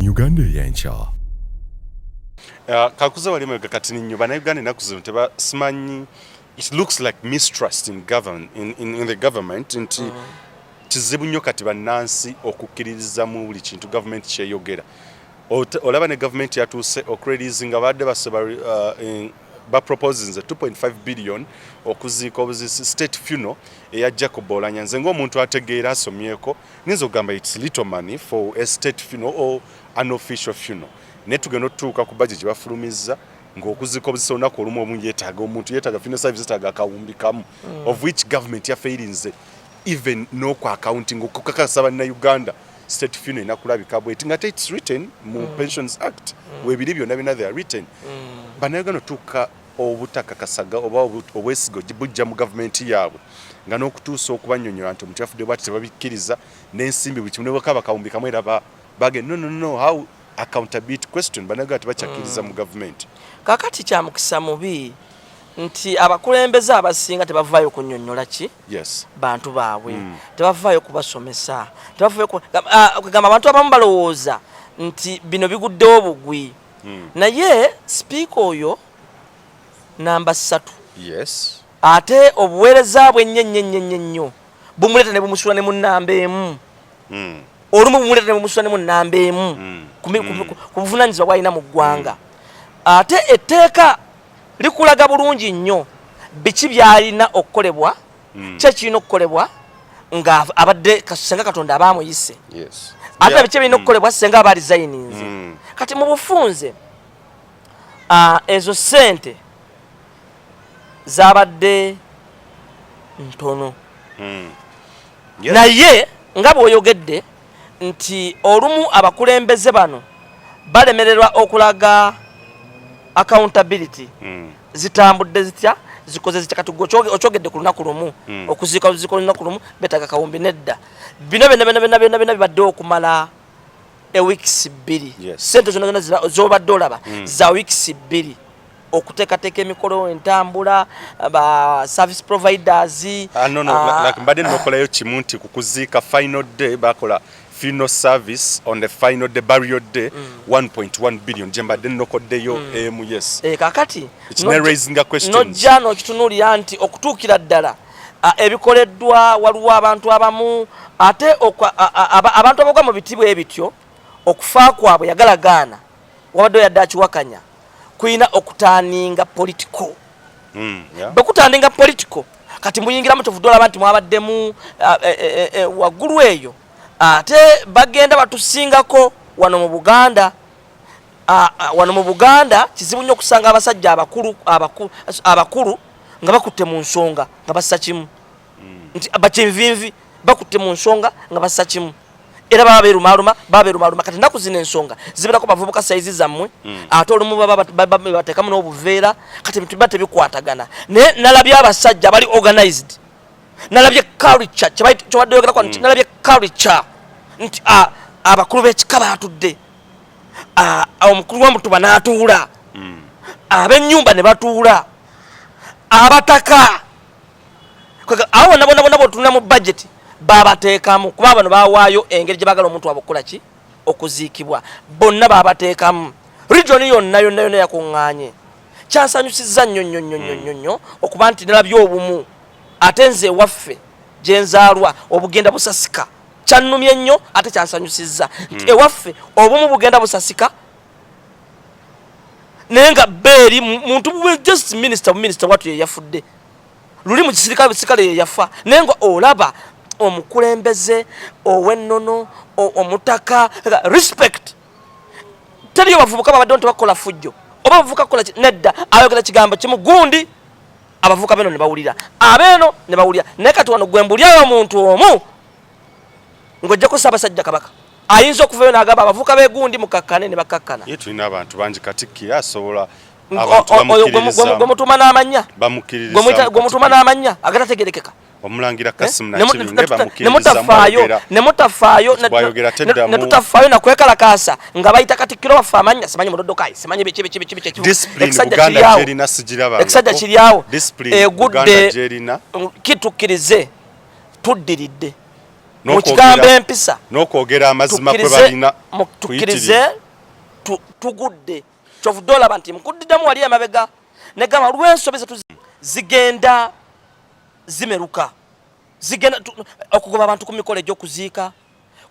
Uganda y'enkya. Kakuza wali mwega kati nnyo bannayuganda ennaku zino tebasimanyi. It looks like mistrust in the government nti kizibu nnyo kati bannansi okukkiririza mu buli kintu gavumenti kyeyogera. Olaba ne gavumenti yatuuse okureleasinga badde basaba baproposes 2.5 billion okuziika obuzisi state funeral eya Jacob Oulanyah. Nze ng'omuntu ategeera asomyeko ninza okugamba it's little money for a state funeral or an official funeral. Ne tugenda otutuuka ku budget gye bafulumizza ng'okuziika obuzisi olunaku olumu omu yeetaaga omuntu yeetaaga funeral service yeetaaga akawumbi kamu of which government yafeirinze even n'okwa accounting okukakasa bannayuganda state funeral inakulabika bweti ngate it's written mu Pensions Act webiri byonna bina they are written. Bannayuganda tuuka obutakakasaga oba obwesigo bujja mu gavumenti yaabwe nga n'okutuusa okubanyonyola nti omuntu yafudde bwati tebabikkiriza n'ensimbi buli kimu ne bwekaba akawumbi kamwe era bagenda no how accountability question bannayuganda tebakyakiriza mu gavumenti. Kakati kya mukisa mubi nti abakulembeze abasinga tebavaayo kunnyonnyola ki bantu baabwe tebavaayo kubasomesa tebavaayo kugamba abantu abamu balowooza nti bino biguddewo bugwi naye sipiika oyo namba 3 ate obuweereza bwe nnyo bumuleeta ne bumusula ne mu nnamba emu olumu bumuleeta ne bumusula ne mu nnamba emu ku buvunaanyizibwa bw'alina mu ggwanga ate etteeka likulaga bulungi nnyo biki byalina okukolebwa kye kirina okukolebwa nga abadde senga Katonda abaamuyise ate biki birina okukolebwa senga aba resigninze kati mu bufunze ezo sente zabadde ntono naye nga bw'oyogedde nti olumu abakulembeze bano balemererwa okulaga accountability zitambudde zitya zikoze zitya kati okyogedde ku lunaku lumu okuziika lunaku lumu betaga kawumbi nedda bino byonna bibadde okumala weeks 2 sente zonna zobadde olaba za weeks 2 okuteekateeka emikolo entambula ba service providers mbadde nokolayo kimu nti kukuziika final day bakola funeral service on the final day burial day 1.1 billion jembadde nokoddeyo kakati raising a question nojjano kitunuulira nti okutuukira ddala ebikoleddwa waliwo abantu abamu ate abantu abagwa mu bitibwa ebityo okufa kwabwe yagalagaana wabadde yadde akiwakanya kuyina okutandinga political bekutandinga political kati muyingira mutovudola abantu mwabaddemu waggulu eyo ate bagenda batusingako wano mu Buganda kizibu nnyo okusanga abasajja abakulu nga bakutte mu nsonga nga bassa kimu nti bakyenvinvi bakutte mu nsonga nga bassa kimu era babeerumaluma kati ennaku zino ensonga zibeerako bavubuka saizi zammwe ate olumu bateekamu n'obuveera kati ebintu biba tebikwatagana naye nalabye abasajja bali organized nalabye culture kyobadde yogerako nti nalabye culture nti abakulu b'ekika baatudde omukulu w'omutuba n'atuula ab'ennyumba ne batuula abataka awo bonna bw'otunula mu budget babateekamu kuba bano baawaayo engeri gye baagala omuntu wabukola ki okuziikibwa bonna babateekamu region yonna yakuŋŋaanye kyansanyusizza nnyo okuba nti nalabye obumu ate nze ewaffe gye nzaalwa obugenda busasika kyannumye nnyo ate kyansanyusizza nti ewaffe obumu bugenda busasika naye nga beeri muntu just minister watu ye yafudde luli mu kisirikale ye yafa naye nga olaba omukulembeze ow'ennono omutaka respect teriyo bavubuka babadde tebakola fujjo oba bavubuka kola nedda ayogera kigambo kimu gundi abavubuka beno ne bawulira abeeno ne bawulira naye kati wano gwembulyayo omuntu omu ng'ojjako Ssaabasajja Kabaka ayinza okuvayo n'agamba abavubuka b'egundi mukakkane ne bakakkana ye tulina abantu bangi katikkira asobola gwe mutuma n'amanya gwe n'amanya agatategerekeka omulangira Kasimu Nakibinge bamukiriza ne tutafaayo nakwekalakaasa nga bayita Katikkiro baffe amanya simanyi mudodokayi simanyi ekisajja kiryawo egudde kitukkirize tuddiridde mu kigambo empisa n'okwogera amazima kwe balina tukkirize tugudde kyovudde olaba nti mukuddiddemu wali emabega ne gamba lw'ensobi zetu zigenda zimeruka zigenda okugoba abantu ku mikolo egy'okuziika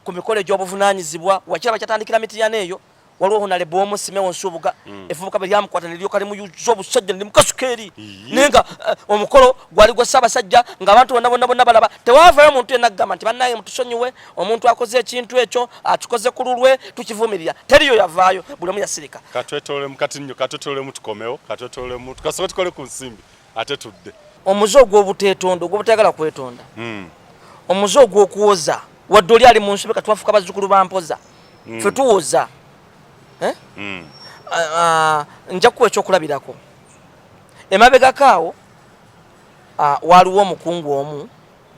ku mikolo egy'obuvunaanyizibwa wakiraba kyatandikira mitiyana eyo waliwo honalebo omusimewo nsuubuga efubuka bwe lyamukwata ne lyoka limuyuza obusajja ne limukasuka eri naye nga omukolo gwali gwa ssaabasajja ng'abantu bonna balaba tewavayo omuntu yenna agamba nti bannange mutusonyiwe omuntu akoze ekintu ekyo akikoze ku lulwe tukivumirira teriyo yavaayo buli omu yasirika katwetoolemu kati nnyo katwetoolemu tukomewo katwetoolemu tukasobola tukole ku nsimbi ate tudde omuze ogw'obuteetonda ogw'obutayagala kwetonda omuze ogw'okuwoza wadde oli ali mu nsobe katwafuka bazzukulu bampoza ffe tuwoza nja kuwa ekyokulabirako emabegakaawo waliwo omukungu omu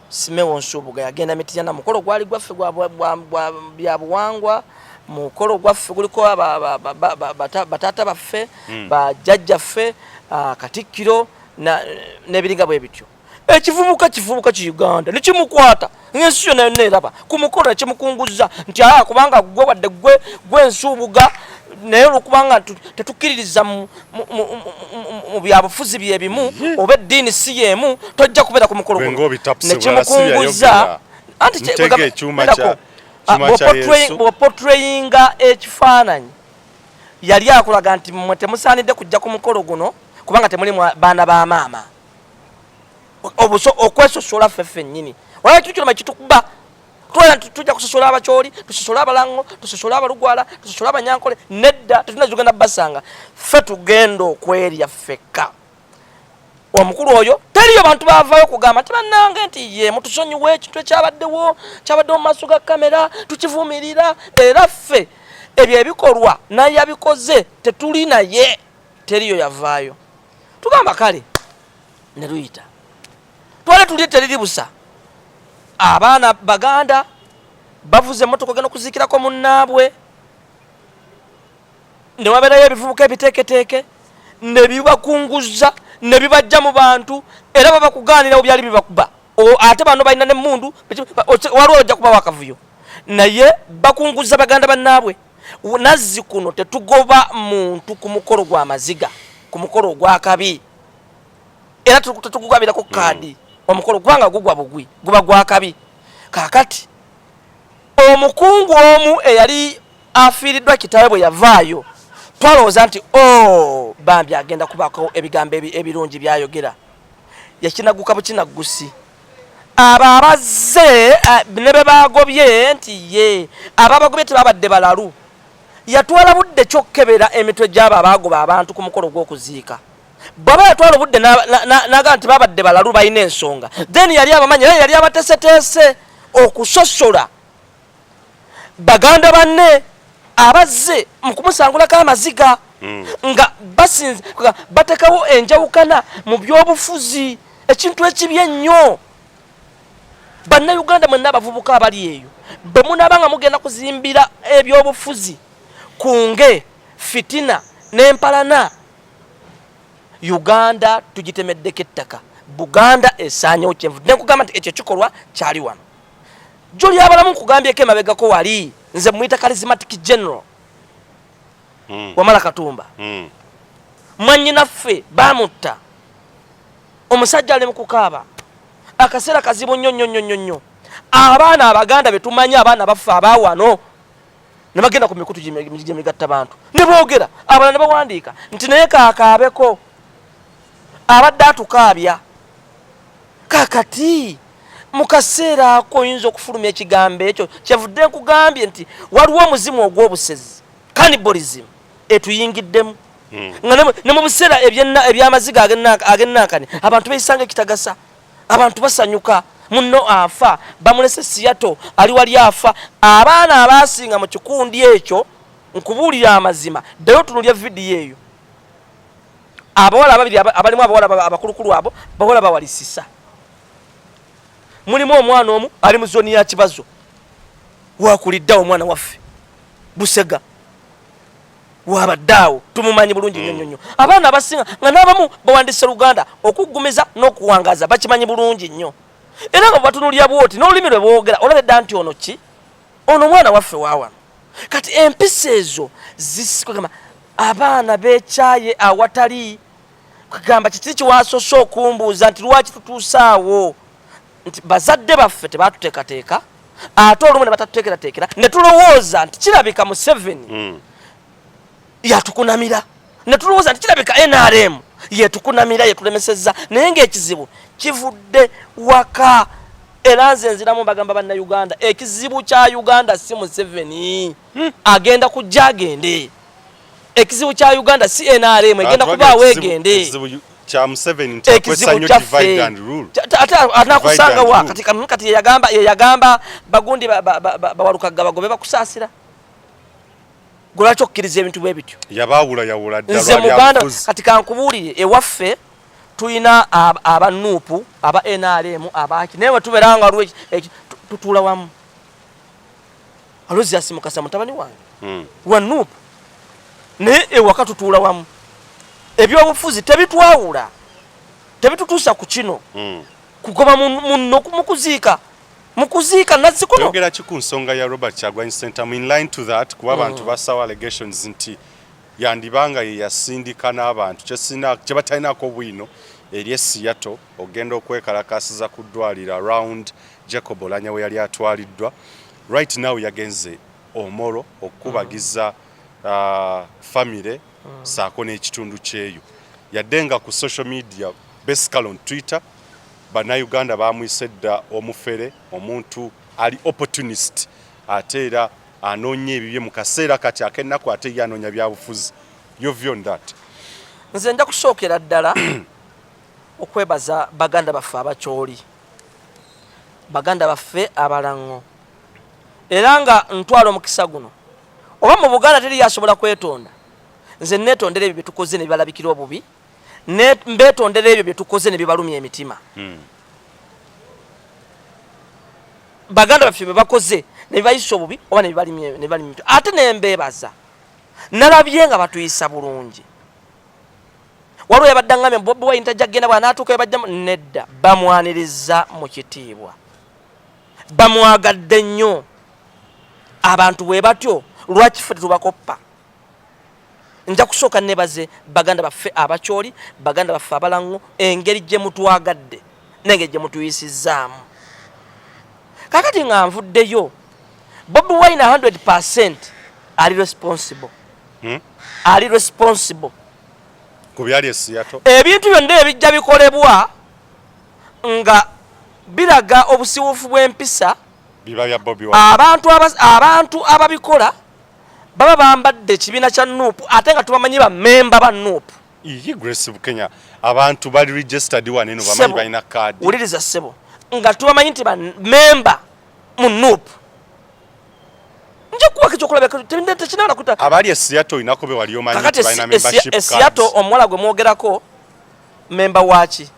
simewo nsuubuga yagenda mitiyana mukolo gwali gwaffe byabuwangwa mukolo gwaffe guliko bataata baffe bajjajjaffe katikkiro n'ebiringa bwe bityo ekivubuka ki Uganda nekimukwata ng'ensi yonna yonna eraba ku mukolo nekimukunguza nti kubanga gwe wadde gwe nsuubuga naye olwokubanga tetukkiririza mu byabufuzi byebimu oba eddiini si yeemu tojja kubeera ku mukolo guno nekimukunguza anti bw'opotrayinga ekifaananyi yali akulaga nti mmwe temusaanidde kujja ku mukolo guno kubanga temuli baana ba maama okwesosola ffeffe nnyini wala ekintu kyonna kitukuba tujja kusosola abakyoli tusosola abalango tusosola abalugwala tusosola abanyankole nedda tetulina zigenda basanga ffe tugenda okwerya ffekka omukulu oyo teriyo bantu bavaayo kugamba nti bannange nti ye mutusonyiwe ekintu ekyabaddewo mu maaso ga kamera tukivumirira era ffe ebyo ebikolwa naye abikoze tetuli naye teriyo yavaayo tugamba kale ne luyita twale tuli teriri busa abaana Baganda bavuze emmotoka genda okuziikirako munnaabwe ne wabeerayo ebivubuka ebiteeketeeke ne bibakunguza ne bibajja mu bantu era babakugaanirawo byali bibakuba ate bano balina n'emmundu waliwo ojja kubawo akavuyo naye bakunguza Baganda bannaabwe nazzi kuno tetugoba muntu ku mukolo gw'amaziga ku mukolo ogw'akabi era tetugugabirako kaadi omukolo gwanga gugwa bugwi guba gwakabi kakati omukungu omu eyali afiiriddwa kitaawe bwe yavaayo twalowooza nti bambi agenda kubako ebigambo ebirungi byayogera yakinaguka bukinaggusi abo abazze ne be bagobye nti ye ababagobye tebabadde balalu yatwala budde kyokkebera emitwe gy'abo abagoba abantu ku mukolo gw'okuziika bwaba yatwala obudde n'agamba nti babadde balalu balina ensonga then yali abamanyi era yali abateeseteese okusosola Baganda banne abazze mu kumusangulako amaziga nga batekawo enjawukana mu by'obufuzi ekintu ekibi ennyo bannayuganda mwenna abavubuka abali eyo bwe munaaba nga mugenda kuzimbira ebyobufuzi kunge fitina n'empalana Uganda tugitemeddeko ettaka Buganda esaanyewo kyenvu nekugamba nti ekyo kikolwa kyali wano joli abalamu nkugambyeko emabegako wali nze muyita charismatic general wamala Katumba mwannyinaffe bamutta omusajja ali mukukaaba akaseera kazibu nnyo abaana Abaganda betumanyi abaana baffe abaawano ne bagenda ku mikutu gyemigatta bantu ne boogera abalala ne bawandiika nti naye kaakaabeko abadde atukaabya kakati mu kaseera ako oyinza okufulumya ekigambo ekyo kyevudde nkugambye nti waliwo omuzimu ogw'obusezi cannibalism etuyingiddemu ne mu biseera ebyamaziga ag'ennankani abantu beeyisanga ekitagasa abantu basanyuka munno afa bamulese siyato ali wali afa abaana abaasinga mu kikundi ekyo nkubuulira amazima ddayo tunulya vidiyo eyo abawala ababiri abalimu abawala abakulukulu abo bawala bawalisisa mulimu omwana omu ali mu zoni ya kibazo wakuliddawo omwana waffe Busega wabaddeawo tumumanyi bulungi nnyo abaana abasinga nga n'abamu bawandise Luganda okuggumiza n'okuwangaza bakimanyi bulungi nnyo era nga batunulya bwoti n'olulimi lwe boogera olabedda nti ono ki ono mwana waffe waawano kati empisa ezo zisikugamba abaana beekyaye awatali kugamba kiti kiwasoose okumbuuza nti lwaki tutuusaawo nti bazadde baffe tebaatuteekateeka ate olumu ne batatuteekerateekera ne tulowooza nti kirabika Museveni yatukunamira ne tulowooza nti kirabika NRM yetukunamira yetulemesezza naye ng'ekizibu kivudde waka era nze nziramu bagamba bannayuganda ekizibu kya Uganda si Museveni agenda kujja agende ekizibu kya Uganda si NRM egenda kubaawo egende kya Museveni nti akwessanyo divide and rule anakusanga wa kati yagamba bagundi bawalukaga bagobe bakusaasira golaki okkiriza ebintu bwe bityo yawula nze muganda kati kankubuulire ewaffe tuyina abanuupu aba NRM abaki naye wetuberanga lwe tutuula wamu alozi asimukasa mutabani wange wanuupu naye ewaka tutuula wamu ebyobufuzi tebitwawula tebitutuusa ku kino kugoba muno mukuziika nazikuno yogera ki ku nsonga ya Robert Kyagulanyi Ssentamu in line to that kuba abantu basawa allegations nti yandibanga ye yasindika n'abantu kye batalinaako bwino eri eSeattle ogenda okwekalakasiza ku ddwaliro around Jacob Olanya we yali atwaliddwa right now yagenze omolo okubagiza family saako n'ekitundu kyeyo yaddenga ku social media basically on Twitter bannayuganda bamuyise dda omufere omuntu ali opportunist ate era anoonya ebibye mu kaseera kati ak'ennaku ate ye anoonya byabufuzi yovyo that nze nja kusookera ddala okwebaza baganda baffe abakyoli baganda baffe abalango era nga ntwala omukisa guno oba mu Buganda teri yasobola kwetonda nze neetondera ebyo bye tukoze ne bibalabikira obubi mbeetondera ebyo bye tukoze ne bibalumya emitima baganda baffe bye bakoze ne bibayisa obubi oba ne bibalumya ate ne mbeebaza nalabye nga batuyisa bulungi waliwo yabadde ngamye Bobi Wine tajja kgenda bw'anaatuuka yabajjamu nedda bamwaniriza mu kitiibwa bamwagadde nnyo abantu bwe batyo lwaki ffe tetubakoppa nja kusooka nebaze baganda baffe abakyoli baganda baffe abalango engeri gye mutwagadde n'engeri gye mutuyisizaamu kakati nga nvuddeyo Bobi Wine 100% ali responsible ali responsible ku byali eSeattle ebintu byonna ebijja bikolebwa nga biraga obusiwufu bw'empisa biba bya Bobi Wine abantu ababikola baba bambadde ekibiina kya NUP ate nga tubamanyi bammemba ba NUP Grace Bukenya abantu bali registered wane no bamanyi balina card uliriza sebo nga tubamanyi nti bammemba mu NUP nje kuwa kichokola tebindete kinala kuta abali eSeattle inako be wali omanyi nti balina membership cards eSeattle omuwala gwe mwogerako member wachi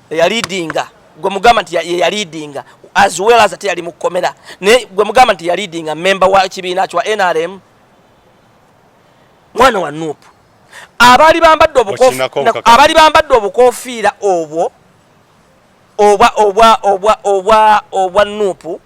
ya leadinga gwe mugamba nti ya leadinga as well as ati yali mukomera ne gwe mugamba nti ya leadinga member wa kibiina kya NRM mwana wa NUP abali bambadde obukofiira obwo obwa NUP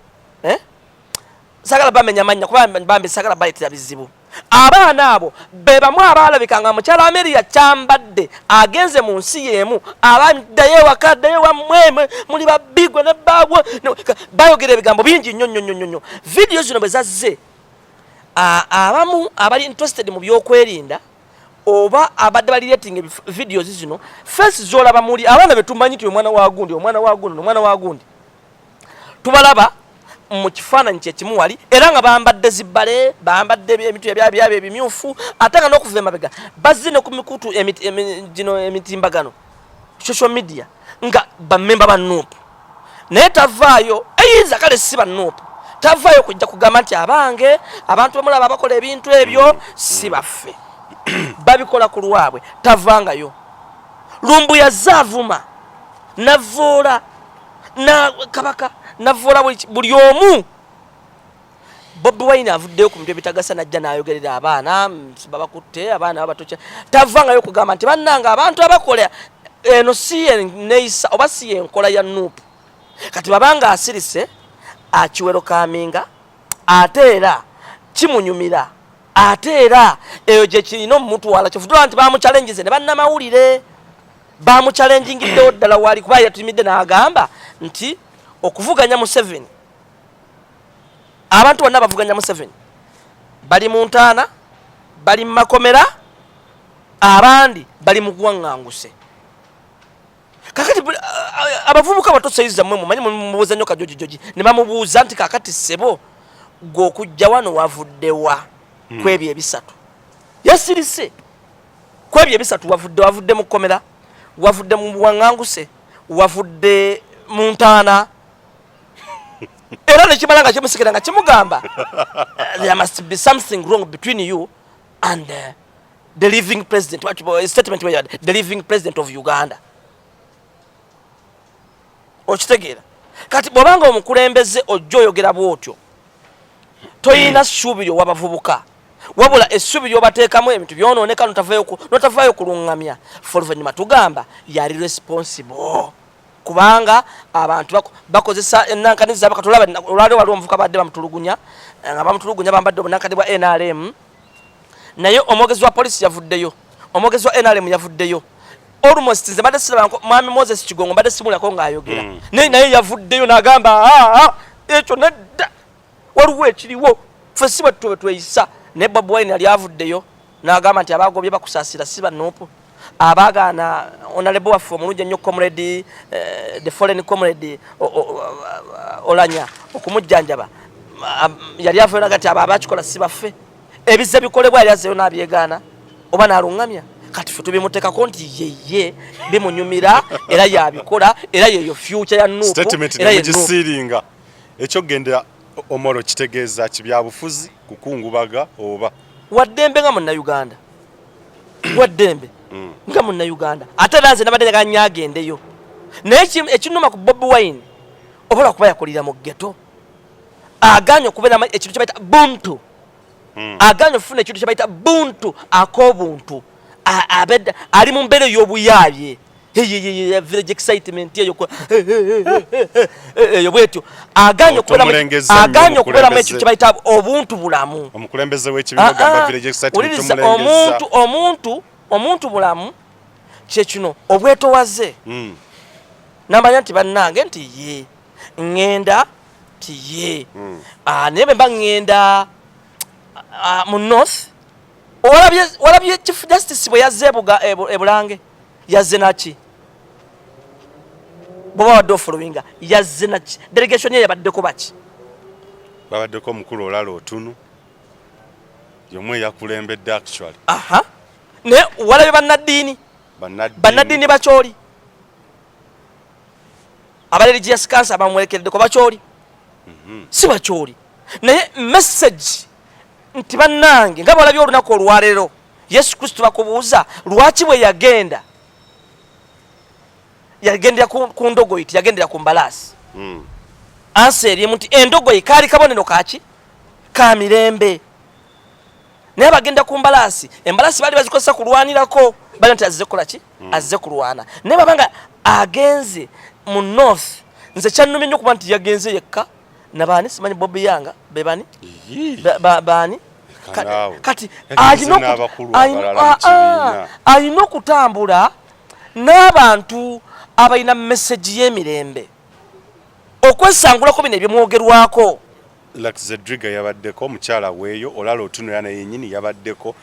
sagala bamenya manya kuba bambe sagala bayitira bizibu abaana abo be bamu abalabikanga mukyala Ameriya kyambadde agenze mu nsi yemu abaddayo wakaddayo wamwe muli babigwe ne babwo bayogera ebigambo bingi nnyo video zino bwe zazze abamu abali interested mu byokwerinda oba abadde bali rating videos zino face zolaba muli abaana betumanyi ti omwana wa gundi tubalaba mu kifaananyi kyekimu wali era nga bambadde zibbale bambadde ebitu ebyabyabe ebimyufu ate nga n'okuva emabega bazine ku mikutu emitimbagano social media nga bammemba ba NUP naye tavaayo eyinza kale si ba NUP tavaayo kujja kugamba nti abange abantu bamulaba abakola ebintu ebyo si baffe babikola ku lwabwe tavangayo lumbu yazavuma navoola na kabaka navoola buli omu Bobi Wine avuddeyo ku mutwe bitagasa najja n'ayogerera abaana babakutte abaana abatocha tavangayo kugamba nti bannanga abantu abakola eno si neisa oba si enkola ya NUP kati babanga asirise akiwero kaminga ate era kimunyumira ate era eyo gye kirina omumutwala kyofudula nti bamuchallenges ne bannamawulire bamuchallengingiddewo ddala wali kuba yatumidde n'agamba nti okuvuganya Museveni abantu bonna bavuganya Museveni bali mu ntaana bali mu makomera abandi bali mu kuwaŋŋanguse kakati abavubuka batosayiza mmwe mumanyi mubuuza nnyo kajojijoji ne bamubuuza nti kakati ssebo gw'okujja wano wavuddewa kwebyo ebisatu yasirise kwebyo ebisatu wavudde mu kkomera wavudde mu buwaŋŋanguse wavudde mu ntaana era nekimala nga kimusekera nga kimugamba there must be something wrong between you and the living president statement where the living president of Uganda okitegeera kati bw'obanga omukulembeze ojja oyogera bw'otyo toyina ssuubi ly'owabavubuka wabula essuubi ly'obateekamu ebintu byonooneka notavaayo kuluŋŋamya fe oluvannyuma tugamba yali responsible kubanga abantu bakozesa ennankaniza olwaliwo waliwo omuvuka badde bamutulugunya nga bamutulugunya bambadde obunankani bwa NRM naye omwogezi wa polisi yavuddeyo omwogezi wa NRM yavuddeyo almost nze badde siraba mwami Moses Kigongo badde simulako ng'ayogera naye yavuddeyo n'agamba ekyo nedda waliwo ekiriwo ffe si bwe tweyisa ne Bobi Wine yali avuddeyo n'agamba nti abagobye bakusaasira si banoopo abagaana honorable waffe omulungi ennyo comrade the foreign comrade Olanya okumujjanjaba yali avayo nagati abo abakikola si baffe ebize bikolebwa yali azeyo n'abyegaana oba n'aluŋŋamya kati ffe tubimuteekako nti yeye bimunyumira era yabikola era yeyo future ya Nuupu statement nemugisiringa ekyogendera omoro kitegeeza kibyabufuzi kukungubaga oba waddembe nga munnayuganda waddembe nga munnayuganda ate nanze nabadde njagala agendeyo naye ekinuma ku Bobi Wine obola kuba yakolera mu ghetto aganya okubeera ekintu kye bayita buntu aganya okufuna ekintu kye bayita buntu ak'obuntu abedda ali mu mbeera ey'obuyaaye village excitement eyo bwetyo aganya okubeeramu ekintu kye bayita obuntu bulamu omukulembeze w'ekibiina gamba village excitement omuntu bulamu kyekino obwetowaze namanya nti bannange nti ye ŋŋenda nti ye naye bwe mba ŋŋenda mu north olabye chief justice bwe yazze ebulange yazze naki bwoba wadde ofolowinga yazze naki delegation ye yabaddeko baki babaddeko omukulu olala otunu yomwe yakulembedde actually naye walabye bannaddiini bakyoli aba religious council bamwerekeddeko bakyoli si bakyoli naye message nti bannange nga balabye olunaku olwaleero Yesu Kristo bakubuuza lwaki bwe yagendera ku ndogoyi tiyagendera ku mbalaasi ansi erimu nti endogoyi kaali kabonero kaki ka mirembe naye bagenda ku mbalaasi embalaasi baali bazikozesa kulwanirako bali nti azze kukola ki azze kulwana naye babanga agenze mu north nze kyannumye nnyo kuba nti yagenze yekka nabaani simanyi Bobi Yanga bebani baani kati alina okutambula n'abantu abalina message y'emirembe okwesangulako bino ebyemwogerwako Zedriga yabaddeko omukyala weeyo olala otunu yana yennyini yabaddeko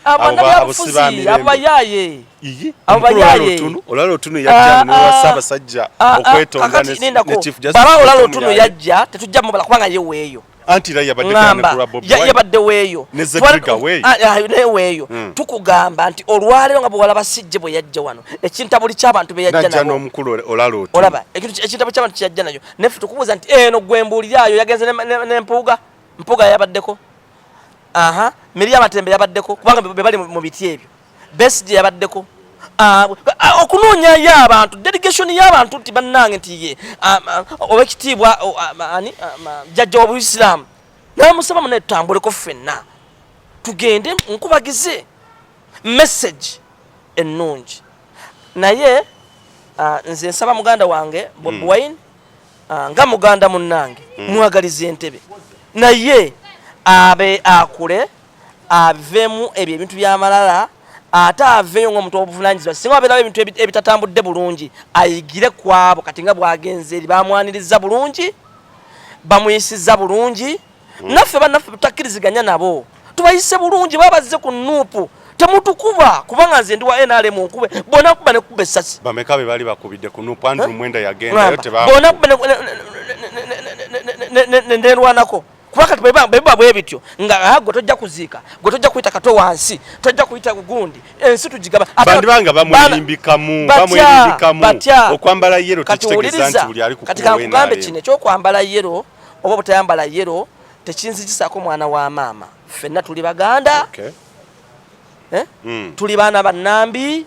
abayaye olala otunu yajja n'owassaabasajja okwetonda ne chief justice baba olala otunu yajja tetujja mubala kubanga ye weeyo anti la yabadde weeyo ne Zedriga weeyo tukugamba nti olwaleero nga bwewala basijje bwe yajja wano ekintabuli ky'abantu be yajja nabo n'omukulu olala otunu olaba ekintabuli ky'abantu kyajja nayo neffe tukubuuza nti eno gwembuuliraayo yagenze mpuuga yabaddeko Miriam Matembe yabaddeko kubanga be bali mu biti ebyo Besigye yabaddeko okunoonya abantu delegation y'abantu nti bannange nti ye obekitiibwa jjajja w'Obuyisiraamu namusaba munaye tutambuleko ffenna tugende nkubagize message ennungi naye nze nsaba muganda wange Bobi Wine nga muganda munnange mwagaliza entebe naye abe akule avemu ebyo ebintu byamalala ate aveyo ng'omuntu obuvunanyizibwa singa wabeerawo ebintu ebitatambudde bulungi ayigire kwabo kati nga bwagenze eri bamwaniriza bulungi bamuyisiza bulungi naffe bannaffe tutakkiriziganya nabo tubayise bulungi babazze ku nuupu temutukuba kubanga nze ndi wa NRM nkube bona kuba ne kuba essasi bameka be bali bakubidde ku nuupu Andrew Mwenda yagenda yote bona kuba ne lwanako kubaka beba bwe bityo nga gwe tojja kuziika gwe tojja kuyita kato wansi tojja kuyita gugundi ensi tugigaba bandi banga bamwelimbikamu okwambala yero tekitegeza nti buli ali ku kati kankugambe kino ekyokwambala yero oba butayambala yero tekinzikisaako mwana wa maama ffenna tuli baganda tuli baana bannambi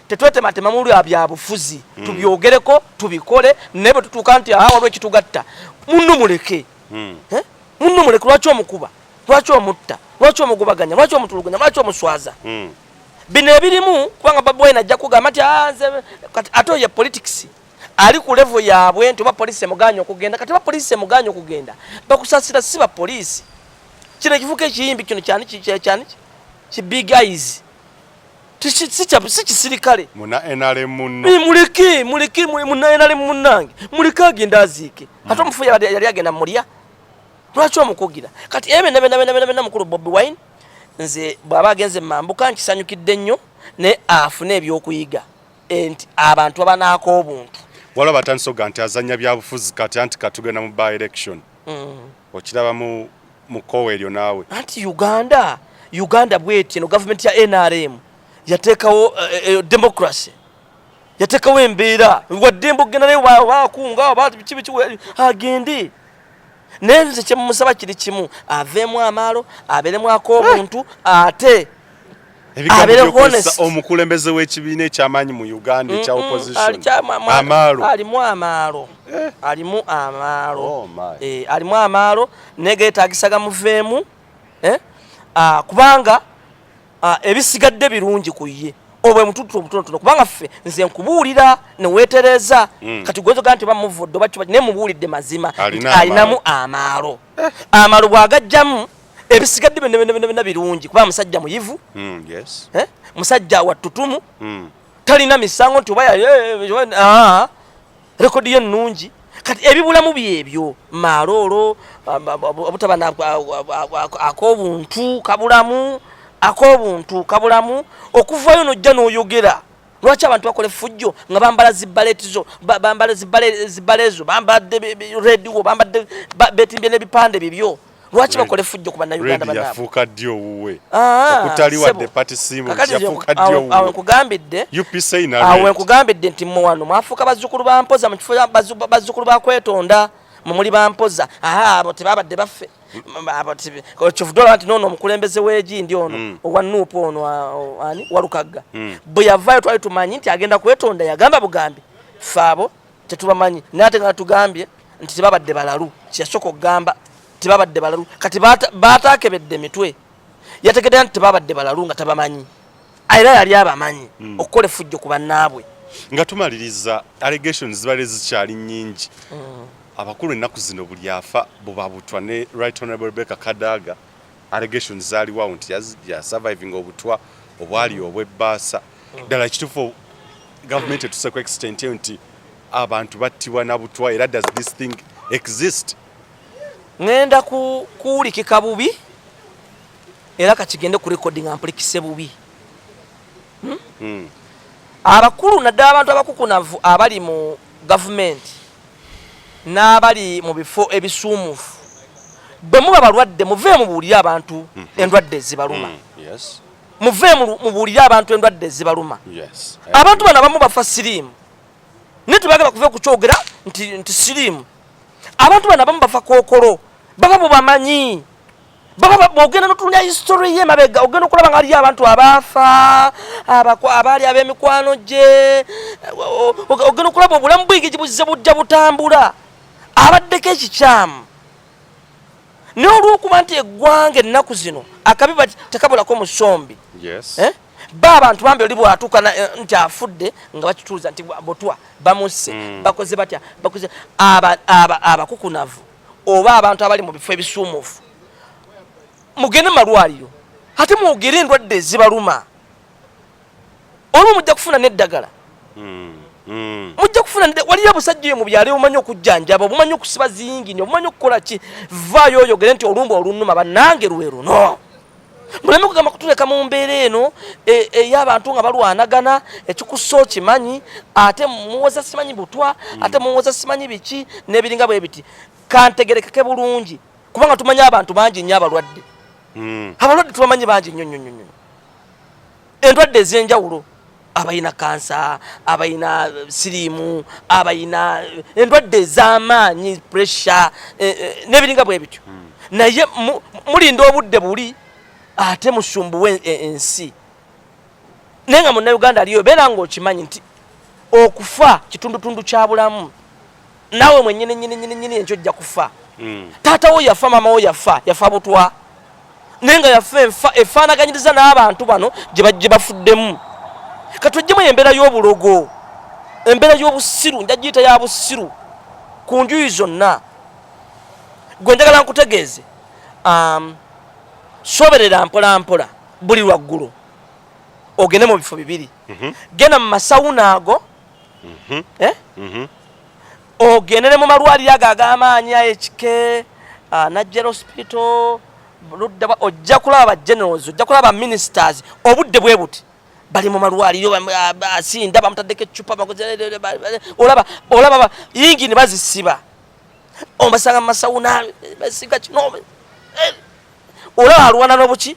tetwetematema mu bya bufuzi tubyogereko tubikole naye bwe tutuuka nti waliwo ekitugatta munno muleke munno muleke lwaki omukuba lwaki omutta lwaki omugubaganya lwaki omutuluganya lwaki omuswaza bino ebirimu kubanga Bobi Wine ajja kugamba nti ate ye politics ali ku level yaabwe nti oba poliisi emuganya okugenda kati ba poliisi emuganya okugenda bakusasira si ba poliisi kino ekifuka ekiyimbi kino kyani ki big eyes si kisirikale muna NRM munno muleke muna NRM munnange muleke agenda aziike ate omufu yali agenda mulya lwaki omukugira kati ebe mukulu Bobi Wine nze bw'aba agenze mambuka nkisanyukidde nnyo ne afune ebyokuyiga enti abantu abanaako obuntu wala batansoga nti azanya byabufuzi kati anti katugenda mu by election okiraba mu kowe eryo naawe anti Uganda bweti no government ya NRM yateekawo democracy yateekawo embeera wadde ogenda naye wakunga abantu biki agende nenze kyemusaba kiri kimu aveemu amaalo abeeremu ak'obuntu ate omukulembeze w'ekibiina ekyamaanyi mu Uganda ekya opposition alimu amaalo naye geetaagisaga muveemu kubanga ebisigadde birungi ku ye obwe mututu obutonotono kubanga ffe nze nkubuulira neweetereza kati gwezoga nti bamuvudde naye mubuulidde mazima alinamu amaalo amaalo bwagajjamu ebisigadde byonna birungi kubanga musajja muyivu musajja wattutumu talina misango nti oba rekodi ye nnungi kati ebibulamu byebyo maaloolo obutaba ak'obuntu kabulamu okuvayo nojja n'oyogera lwaki abantu bakola effujjo nga bambala zibbalezo bambadde rediyo bambadde betimbye n'ebipande bibyo lwaki bakola effujjo ku bannayuganda bannaabwe yafuuka ddi owuwe okutali wadde pati simu yafuuka ddi owuwe awe nkugambidde nti mmwe wano mwafuuka bazzukulu ba mpoza mu kifo bazzukulu ba kwetonda mumuli bampoza abo tebabadde baffe kyovudola nti noono omukulembeze w'egindi ono owa nuupu ono walukagga bwe yavaayo twali tumanyi nti agenda kwetonda yagamba bugambi ffe abo tetubamanyi naye ate nga tugambye nti tebabadde balalu kyeyasooka okugamba tebabadde balalu kati baatakebedde emitwe yategeddera nti tebabadde balalu nga tabamanyi era yali abamanyi okukola effujjo ku bannaabwe nga tumaliriza allegations zibale zikyali nnyingi abakulu ennaku zino buli afa bubabutwa ne Right Honorable Rebecca Kadaga allegations zaaliwo nti ya surviving obutwa obwali obw'ebbaasa ddala kituufu government etuse ku extent nti abantu battibwa na butwa era does this thing exist ngenda kuwulikika bubi era kakigende ku recording ampulikise bubi abakulu naddala abantu abakukunavu abali mu government n'abali mu bifo ebisuumufu bwe muba balwadde muve mubuulire abantu endwadde ezibaluma muve mubuulire abantu endwadde ezibaluma abantu bano abamu bafa siriimu naye tebagala kuve kukyogera nti siriimu abantu bano abamu bafa kookolo baba bubamanyi ogenda notunya history ye mabega ogenda okulaba nga aliyo abantu abaafa abaali ab'emikwano gye ogenda okulaba obulamu bwingi buzze bujja butambula abaddeko ekikyamu naye olw'okuba nti eggwanga ennaku zino akabi tekabulako mu sombi abantu bambe oli bwatuuka nti afudde nga bakituuza nti botwa bamusse bakoze batya bakoze abakukunavu oba abantu abali mu bifo ebisuumuufu mugende malwaliro ate mwogere endwadde zibaluma olwo mujja kufuna n'eddagala mujja kufuna waliyo abasajja mu byalo obumanyi okujjanjaba obumanyi okusiba ziyingini obumanyi okukola ki vaayo oyogere nti olumba olunuma bannange lwe luno muleme kugamba kutuleka mu mbeera eno ey'abantu nga balwanagana ekikusa okimanyi ate muwoza simanyi butwa ate muwoza simanyi biki n'ebiringa bwe biti kantegerekeke bulungi kubanga tumanyi abantu bangi nnyo abalwadde abalwadde tubamanyi bangi nnyo endwadde ez'enjawulo abayina kansa abayina siriimu abayina endwadde ez'amaanyi pressure n'ebiringa bwe bityo naye mulinda obudde buli ate musumbuwe ensi naye nga munnayuganda aliyo beera ng'okimanyi nti okufa kitundutundu kya bulamu naawe mwennyini enkyo ojja kufa taata wo yafa maama wo yafa butwa naye nga yafa efaanaganyiriza n'abantu bano gye bafuddemu katwejjemu embeera y'obulogo embeera y'obusiru njagiyita ya busiru ku njuyi zonna gwe njagala nkutegeeze soberera mpola mpola buli lwaggulu ogende mu bifo bibiri genda mu masawuna ago ogendere mu malwaliro ago ag'amaanyi ekike Najjero hospital ludda ojja kulaba ba generals ojja kulaba ministers obudde bwe buti bali mu malwaliro asinda bamutaddeko eccupa olaba yingini bazisiba ombasanga mu masawuna basiga kino olaba alwana n'obuki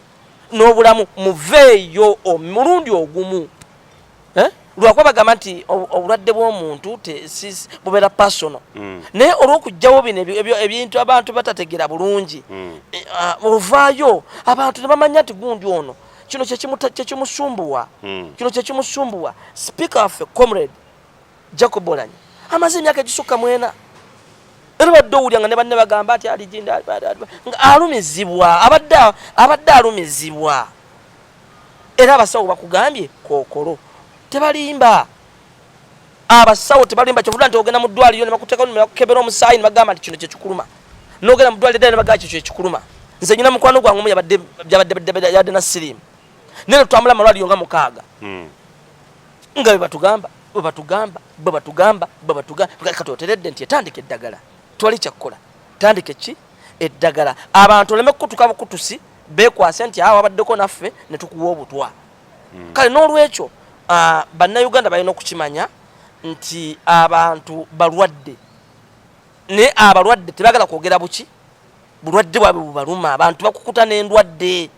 n'obulamu muveeyo omulundi ogumu lwakuba bagamba nti obulwadde bw'omuntu bubeera personal naye olw'okugjawo bino ebintu abantu batategera bulungi ovaayo abantu ne bamanya nti gundi ono kino kyekimusumbuwa kino kyekimusumbuwa speaker waffe comrade Jacob Oranyi amaze emyaka egisukka mwena era badde owulya nga ne banne bagamba ati alijinda nga alumizibwa abadde alumizibwa era abasawo bakugambye kookolo tebalimba abasawo tebalimba kyovula nti ogenda mu ddwaliro ne bakuteekao ne bakukebera omusaayi ne bagamba nti kino kyekikuluma n'ogenda mu ddwaliro ddala ne bagamba kyo kyekikuluma nze nyina mukwano gwange omu yabadde na siriimu naye tutambula amalwaliro nga 6 nga bwe batugamba kati oteredde nti etandika eddagala twali kyakukola tandika ki eddagala abantu oleme kukutuka bukutusi beekwase nti awo abaddeko naffe ne tukuwa obutwa kale n'olwekyo bannayuganda balina okukimanya nti abantu balwadde naye abalwadde tebagala kwogera buki bulwadde bwabwe bubaluma abantu bakukuta n'endwadde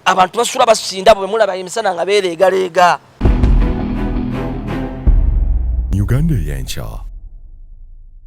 abantu basula basinda bwe mulaba emisana nga beereegaleega Uganda y'enkya